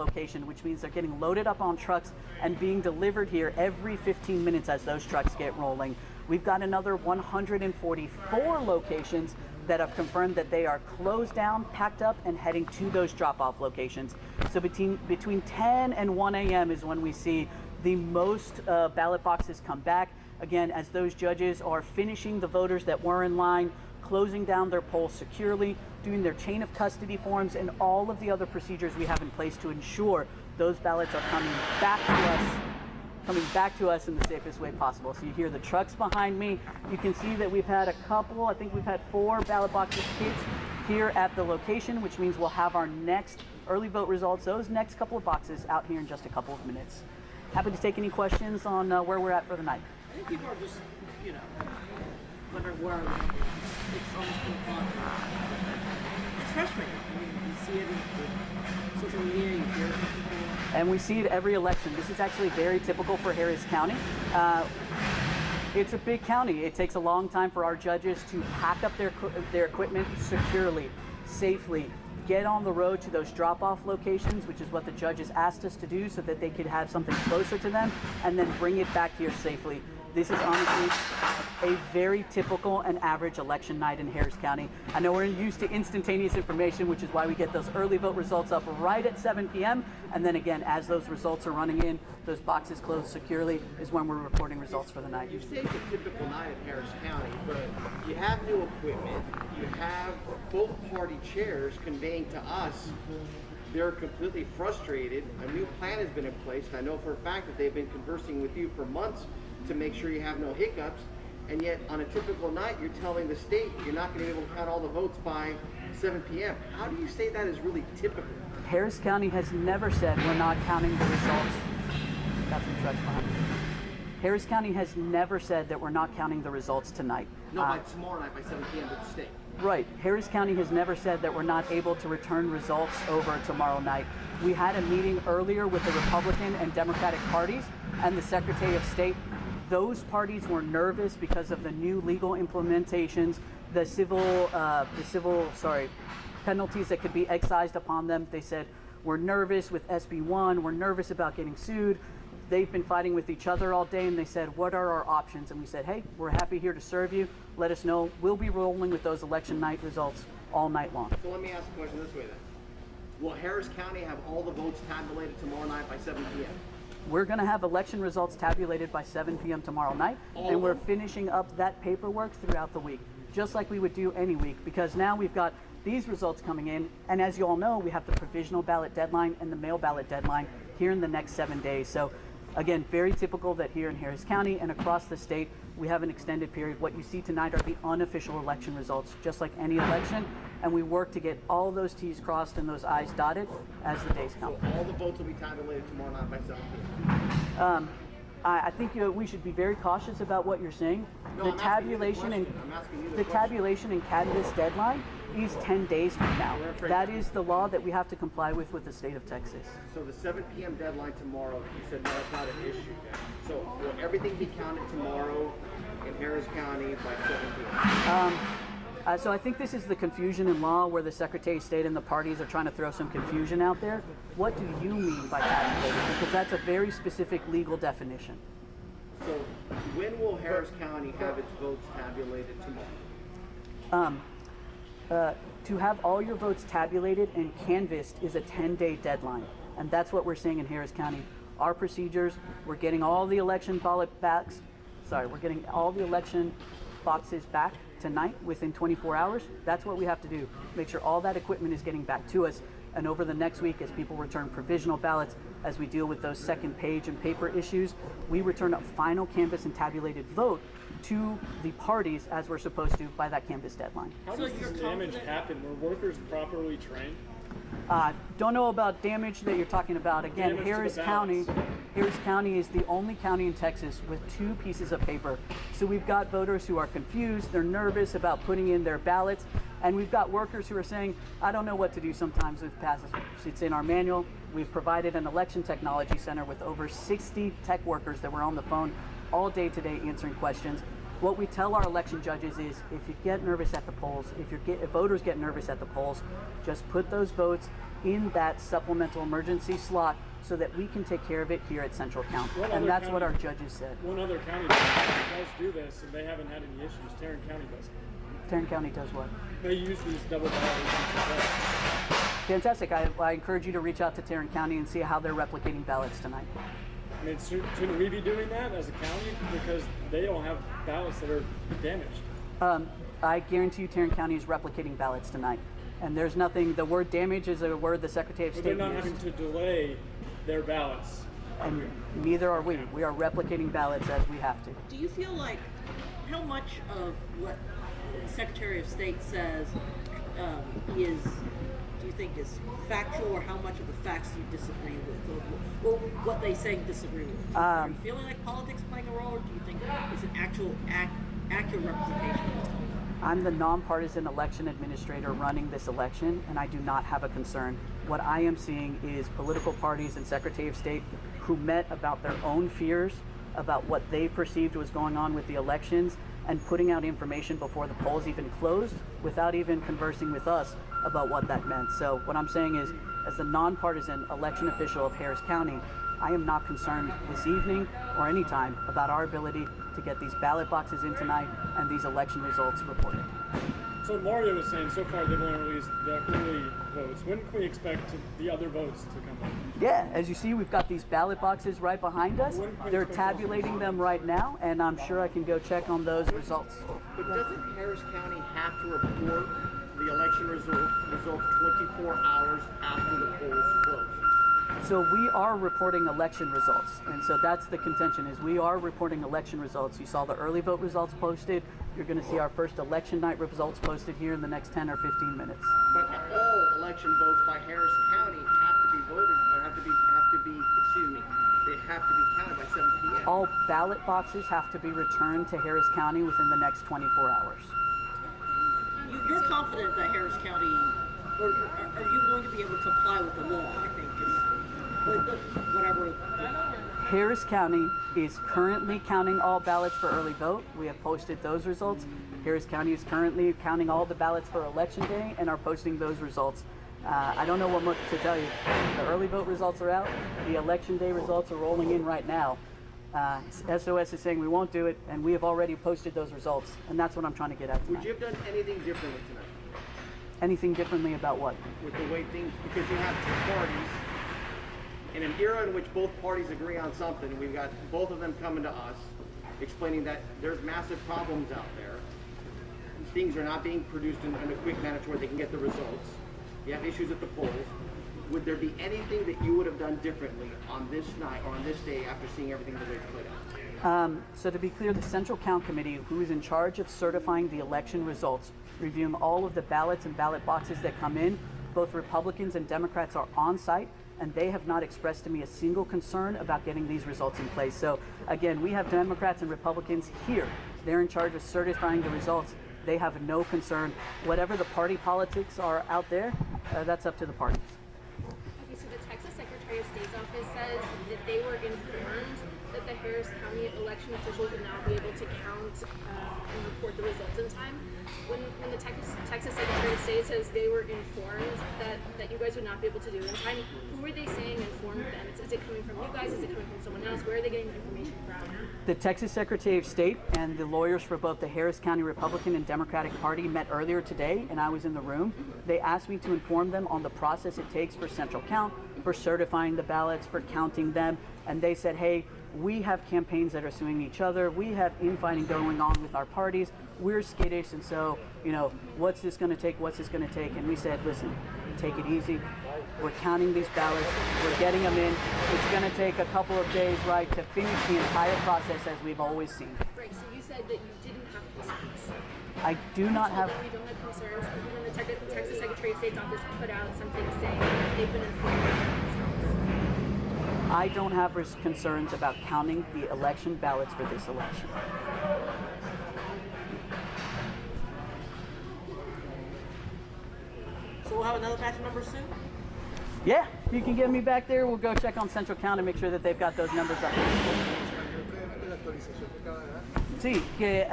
location, which means they're getting loaded up on trucks and being delivered here every 15 minutes as those trucks get rolling. We've got another 144 locations that have confirmed that they are closed down, packed up, and heading to those drop-off locations. So between 10 and 1 a.m. is when we see the most ballot boxes come back. Again, as those judges are finishing the voters that were in line, closing down their polls securely, doing their chain of custody forms, and all of the other procedures we have in place to ensure those ballots are coming back to us in the safest way possible. So you hear the trucks behind me. You can see that we've had a couple, I think we've had 4 ballot boxes hit here at the location, which means we'll have our next early vote results, those next couple of boxes, out here in just a couple of minutes. Happy to take any questions on where we're at for the night. I think people are just, wondering where it's almost 2 o'clock. It's frustrating. I mean, you see it in social media, you hear it from people. And we see it every election. This is actually very typical for Harris County. It's a big county. It takes a long time for our judges to pack up their equipment securely, safely, get on the road to those drop-off locations, which is what the judges asked us to do so that they could have something closer to them, and then bring it back here safely. This is honestly a very typical and average election night in Harris County. I know we're used to instantaneous information, which is why we get those early vote results up right at 7 p.m. And then again, as those results are running in, those boxes closed securely, is when we're reporting results for the night. You say it's a typical night in Harris County, but you have new equipment, you have both party chairs conveying to us they're completely frustrated. A new plan has been in place. I know for a fact that they've been conversing with you for months to make sure you have no hiccups, and yet on a typical night you're telling the state you're not going to be able to count all the votes by 7 p.m. How do you say that is really typical? Harris County has never said we're not counting the results. Got some trucks behind me. Harris County has never said that we're not counting the results tonight. No, by tomorrow night by 7 p.m. to the state. Right. Harris County has never said that we're not able to return results over tomorrow night. We had a meeting earlier with the Republican and Democratic parties and the Secretary of State. Those parties were nervous because of the new legal implementations, the civil penalties that could be excised upon them. They said, we're nervous with SB 1, we're nervous about getting sued. They've been fighting with each other all day, and they said, what are our options? And we said, hey, we're happy here to serve you. Let us know. We'll be rolling with those election night results all night long. So let me ask the question this way then. Will Harris County have all the votes tabulated tomorrow night by 7 p.m.? We're going to have election results tabulated by 7 p.m. tomorrow night, and we're finishing up that paperwork throughout the week, just like we would do any week, because now we've got these results coming in, and as you all know, we have the provisional ballot deadline and the mail ballot deadline here in the next 7 days. So again, very typical that here in Harris County and across the state, we have an extended period. What you see tonight are the unofficial election results, just like any election, and we work to get all those T's crossed and those I's dotted as the days come. So all the votes will be tabulated tomorrow night by 7 p.m.? I think we should be very cautious about what you're saying. No, the tabulation and canvass deadline is 10 days from now. That is the law that we have to comply with the state of Texas. So the 7 p.m. deadline tomorrow, you said no, that's not an issue. So will everything be counted tomorrow in Harris County by 7 p.m.? So I think this is the confusion in law where the Secretary of State and the parties are trying to throw some confusion out there. What do you mean by tabulated? Because that's a very specific legal definition. So when will Harris County have its votes tabulated tomorrow? To have all your votes tabulated and canvassed is a 10-day deadline. And that's what we're seeing in Harris County. Our procedures, we're getting all the election boxes back tonight within 24 hours. That's what we have to do. Make sure all that equipment is getting back to us. And over the next week, as people return provisional ballots, as we deal with those second page and paper issues, we return a final canvass and tabulated vote to the parties as we're supposed to by that canvass deadline. How does this damage happen? Were workers properly trained? Don't know about damage that you're talking about. Again, Harris County is the only county in Texas with 2 pieces of paper. So we've got voters who are confused, they're nervous about putting in their ballots, and we've got workers who are saying, I don't know what to do sometimes with passes. It's in our manual. We've provided an election technology center with over 60 tech workers that were on the phone all day today answering questions. What we tell our election judges is, if you get nervous at the polls, if voters get nervous at the polls, just put those votes in that supplemental emergency slot so that we can take care of it here at Central Count. And that's what our judges said. One other county does do this, and they haven't had any issues. Tarrant County does it. Tarrant County does what? They use these double ballots. Fantastic. I encourage you to reach out to Tarrant County and see how they're replicating ballots tonight. I mean, shouldn't we be doing that as a county? Because they all have ballots that are damaged. I guarantee you Tarrant County is replicating ballots tonight. And there's nothing, the word damage is a word the Secretary of But State they're not used. having to delay their ballots. And neither are we. We are replicating ballots as we have to. Do you feel like how much of what the Secretary of State says do you think is factual, or how much of the facts do you disagree with, or what they say you disagree with? Are you feeling like politics playing a role, or do you think it's an actual accurate representation of what's going on? I'm the nonpartisan election administrator running this election, and I do not have a concern. What I am seeing is political parties and Secretary of State who met about their own fears, about what they perceived was going on with the elections, and putting out information before the polls even closed without even conversing with us about what that meant. So what I'm saying is, as the nonpartisan election official of Harris County, I am not concerned this evening or any time about our ability to get these ballot boxes in tonight and these election results reported. So Mario was saying so far they've only released the early votes. When can we expect the other votes to come in? Yeah, as you see, we've got these ballot boxes right behind us. They're tabulating them right now, and I'm sure I can go check on those results. But doesn't Harris County have to report the election results 24 hours after the polls close? So we are reporting election results, and so that's the contention, is we are reporting election results. You saw the early vote results posted. You're going to see our first election night results posted here in the next 10 or 15 minutes. But all election votes by Harris County have to be voted, or have to be counted by 7 p.m. All ballot boxes have to be returned to Harris County within the next 24 hours. You're confident that Harris County, or are you going to be able to comply with the law? I think whatever. Harris County is currently counting all ballots for early vote. We have posted those results. Harris County is currently counting all the ballots for Election Day and are posting those results. I don't know what more to tell you. The early vote results are out. The Election Day results are rolling in right now. SOS is saying we won't do it, and we have already posted those results, and that's what I'm trying to get at tonight. Would you have done anything differently tonight? Anything differently about what? With the way things, because you have two parties, in an era in which both parties agree on something, we've got both of them coming to us, explaining that there's massive problems out there. Things are not being produced in a quick manner to where they can get the results. You have issues at the polls. Would there be anything that you would have done differently on this night or on this day after seeing everything the way it's played out? So to be clear, the Central Count Committee, who is in charge of certifying the election results, reviewing all of the ballots and ballot boxes that come in, both Republicans and Democrats are on site, and they have not expressed to me a single concern about getting these results in place. So again, we have Democrats and Republicans here. They're in charge of certifying the results. They have no concern. Whatever the party politics are out there, that's up to the parties. Okay, so the Texas Secretary of State's office says that they were informed that the Harris County election officials would not be able to count and report the results in time. When the Texas Secretary of State says they were informed that you guys would not be able to do it in time, who are they saying informed them? Is it coming from you guys? Is it coming from someone else? Where are they getting the information from? The Texas Secretary of State and the lawyers for both the Harris County Republican and Democratic Party met earlier today, and I was in the room. They asked me to inform them on the process it takes for Central Count, for certifying the ballots, for counting them, and they said, hey, we have campaigns that are suing each other. We have infighting going on with our parties. We're skittish, and so, what's this going to take? What's this going to take? And we said, listen, take it easy. We're counting these ballots. We're getting them in. It's going to take a couple of days, right, to finish the entire process as we've always seen. Right, so you said that you didn't have concerns. I do not have... You don't have concerns. When the Texas Secretary of State's office put out something saying that they've been informed of concerns. I don't have concerns about counting the election ballots for this election. So we'll have another batch of numbers soon? Yeah, you can get me back there. We'll go check on Central Count and make sure that they've got those numbers up. Sí, que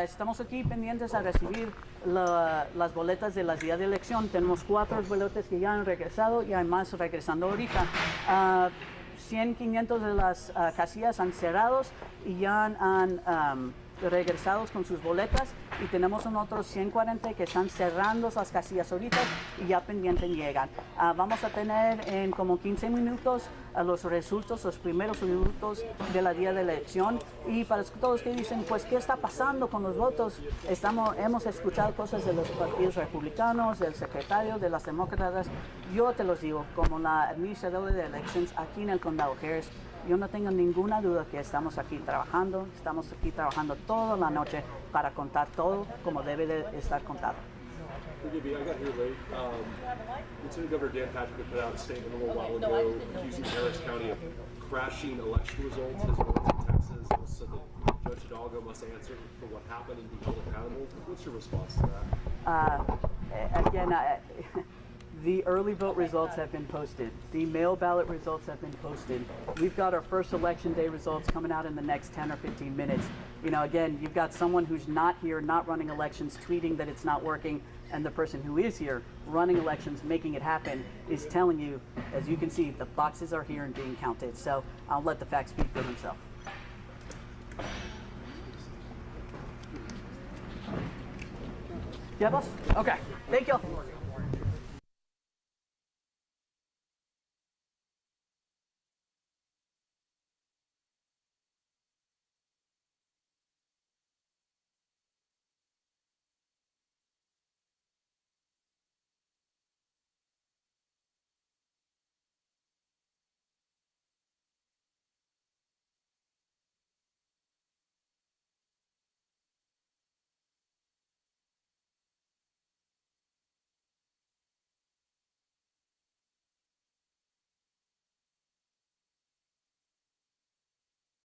estamos aquí pendientes a recibir las boletas de las días de elección. Tenemos 4 boletas que ya han regresado y hay más regresando ahorita. 100, 500 de las casillas han cerrado y ya han regresados con sus boletas, y tenemos otros 140 que están cerrando las casillas ahorita y ya pendientes llegan. Vamos a tener en como 15 minutos los resultados, los primeros minutos de la día de elección, y para todos que dicen, pues, ¿qué está pasando con los votos? Hemos escuchado cosas de los partidos republicanos, del secretario, de las demócratas. Yo te los digo, como la administradora de elecciones aquí en el condado Harris, yo no tengo ninguna duda que estamos aquí trabajando toda la noche para contar todo como debe de estar contado. Forgive me, I got here late. Lieutenant Governor Dan Patrick put out a statement a little while ago accusing Harris County of crashing election results as well as in Texas. It was said that Judge Hidalgo must answer for what happened and be held accountable. What's your response to that? Again, the early vote results have been posted. The mail ballot results have been posted. We've got our first election day results coming out in the next 10 or 15 minutes. You know, again, you've got someone who's not here, not running elections, tweeting that it's not working, and the person who is here, running elections, making it happen, is telling you, as you can see, the boxes are here and being counted. So I'll let the facts speak for themselves. Yeah, boss? Okay. Thank you.